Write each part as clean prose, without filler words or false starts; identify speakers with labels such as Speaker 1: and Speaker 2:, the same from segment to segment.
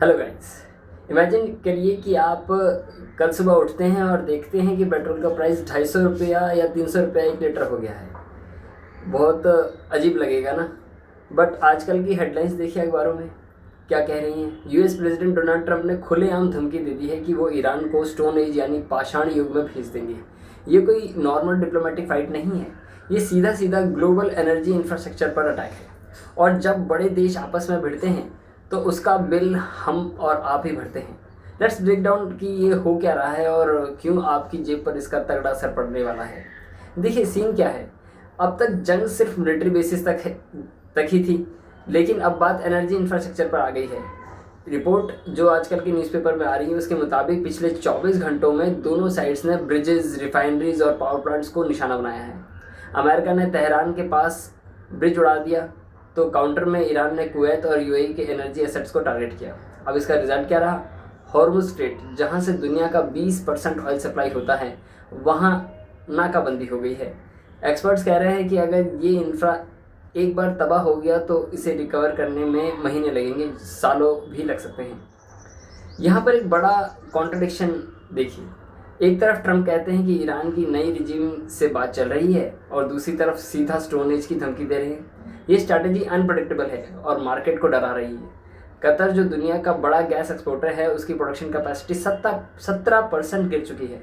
Speaker 1: Hello guys. Imagine करिए कि आप कल सुबह उठते हैं और देखते हैं कि पेट्रोल का प्राइस 250 रुपया या 300 रुपया 1 लीटर हो गया है। बहुत अजीब लगेगा ना। बट आजकल की हेडलाइंस देखिए अखबारों में क्या कह रही हैं। यूएस प्रेसिडेंट डोनाल्ड ट्रंप ने खुलेआम धमकी दे दी है कि वो ईरान को स्टोन एज यानी पाषाण युग में भेज देंगे। ये कोई नॉर्मल डिप्लोमेटिक फाइट नहीं है, ये सीधा सीधा ग्लोबल एनर्जी इंफ्रास्ट्रक्चर पर अटैक है। और जब बड़े देश आपस में भिड़ते हैं तो उसका बिल हम और आप ही भरते हैं। लेट्स ब्रेक डाउन कि ये हो क्या रहा है और क्यों आपकी जेब पर इसका तगड़ा असर पड़ने वाला है। देखिए सीन क्या है। अब तक जंग सिर्फ मिलिट्री बेसिस तक ही थी, लेकिन अब बात एनर्जी इंफ्रास्ट्रक्चर पर आ गई है। रिपोर्ट जो आजकल की न्यूज़पेपर में आ रही है उसके मुताबिक पिछले 24 घंटों में दोनों साइड्स ने ब्रिजेस, रिफाइनरीज और पावर प्लांट्स को निशाना बनाया है। अमेरिका ने तेहरान के पास ब्रिज उड़ा दिया तो काउंटर में ईरान ने कुवैत और यूएई के एनर्जी एसेट्स को टारगेट किया। अब इसका रिजल्ट क्या रहा। हॉर्मुज स्ट्रेट, जहां से दुनिया का 20% ऑयल सप्लाई होता है, वहां नाकाबंदी हो गई है। एक्सपर्ट्स कह रहे हैं कि अगर ये इंफ्रा एक बार तबाह हो गया तो इसे रिकवर करने में महीने लगेंगे, सालों भी लग सकते हैं। यहाँ पर एक बड़ा कॉन्ट्रडिक्शन देखिए। एक तरफ ट्रंप कहते हैं कि ईरान की नई रिजीम से बात चल रही है और दूसरी तरफ सीधा स्टोन एज की धमकी दे रहे हैं। ये स्ट्रैटेजी अनप्रेडिक्टेबल है और मार्केट को डरा रही है। कतर जो दुनिया का बड़ा गैस एक्सपोर्टर है, उसकी प्रोडक्शन कैपेसिटी 17% गिर चुकी है।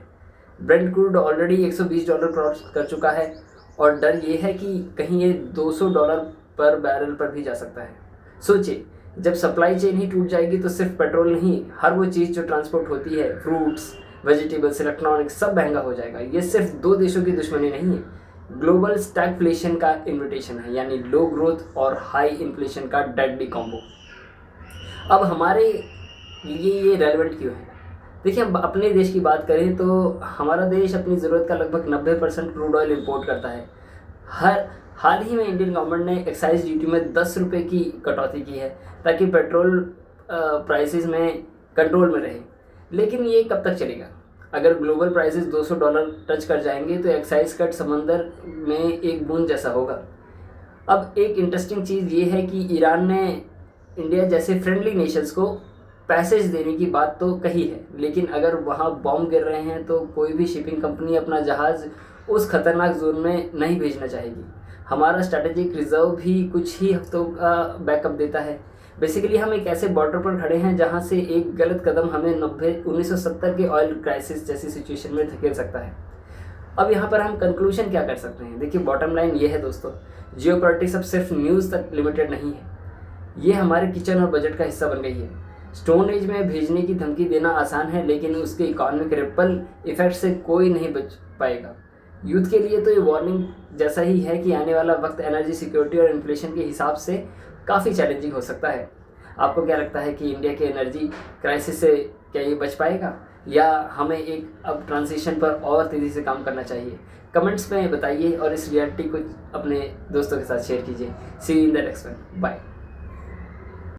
Speaker 1: ब्रेंट क्रूड ऑलरेडी $120 क्रॉस कर चुका है और डर ये है कि कहीं ये $200 पर बैरल पर भी जा सकता है। सोचिए, जब सप्लाई चेन ही टूट जाएगी तो सिर्फ पेट्रोल नहीं, हर वो चीज़ जो ट्रांसपोर्ट होती है, फ्रूट्स, वेजिटेबल्स, इलेक्ट्रॉनिक्स, सब महंगा हो जाएगा। ये सिर्फ दो देशों की दुश्मनी नहीं है, ग्लोबल स्टैगफ्लेशन का इन्विटेशन है, यानी लो ग्रोथ और हाई इन्फ्लेशन का डेडली कॉम्बो। अब हमारे लिए ये रेलेवेंट क्यों है। देखिए, हम अपने देश की बात करें तो हमारा देश अपनी ज़रूरत का लगभग 90% क्रूड ऑयल इंपोर्ट करता है। हाल ही में इंडियन गवर्नमेंट ने एक्साइज ड्यूटी में 10 रुपये की कटौती की है ताकि पेट्रोल प्राइसेस में कंट्रोल में रहे। लेकिन ये कब तक चलेगा। अगर ग्लोबल प्राइसेस $200 टच कर जाएंगे तो एक्साइज कट समंदर में एक बूंद जैसा होगा। अब एक इंटरेस्टिंग चीज़ ये है कि ईरान ने इंडिया जैसे फ्रेंडली नेशंस को पैसेज देने की बात तो कही है, लेकिन अगर वहाँ बॉम्ब गिर रहे हैं तो कोई भी शिपिंग कंपनी अपना जहाज़ उस खतरनाक जोन में नहीं भेजना चाहेगी। हमारा स्ट्रैटेजिक रिजर्व भी कुछ ही हफ्तों का बैकअप देता है। बेसिकली हम एक ऐसे बॉर्डर पर खड़े हैं जहां से एक गलत कदम हमें 1970 के ऑयल क्राइसिस जैसी सिचुएशन में धकेल सकता है। अब यहाँ पर हम कंक्लूजन क्या कर सकते हैं। देखिए, बॉटम लाइन ये है दोस्तों, जियोपॉलिटिक्स अब सिर्फ न्यूज़ तक लिमिटेड नहीं है, ये हमारे किचन और बजट का हिस्सा बन गई है। स्टोन एज में भेजने की धमकी देना आसान है, लेकिन उसके इकोनॉमिक रिपल इफेक्ट से कोई नहीं बच पाएगा। यूथ के लिए तो ये वार्निंग जैसा ही है कि आने वाला वक्त एनर्जी सिक्योरिटी और इन्फ्लेशन के हिसाब से काफ़ी चैलेंजिंग हो सकता है। आपको क्या लगता है कि इंडिया के एनर्जी क्राइसिस से क्या ये बच पाएगा, या हमें एक अब ट्रांजिशन पर और तेज़ी से काम करना चाहिए। कमेंट्स में बताइए और इस रियलिटी को अपने दोस्तों के साथ शेयर कीजिए। See you in the next one. Bye.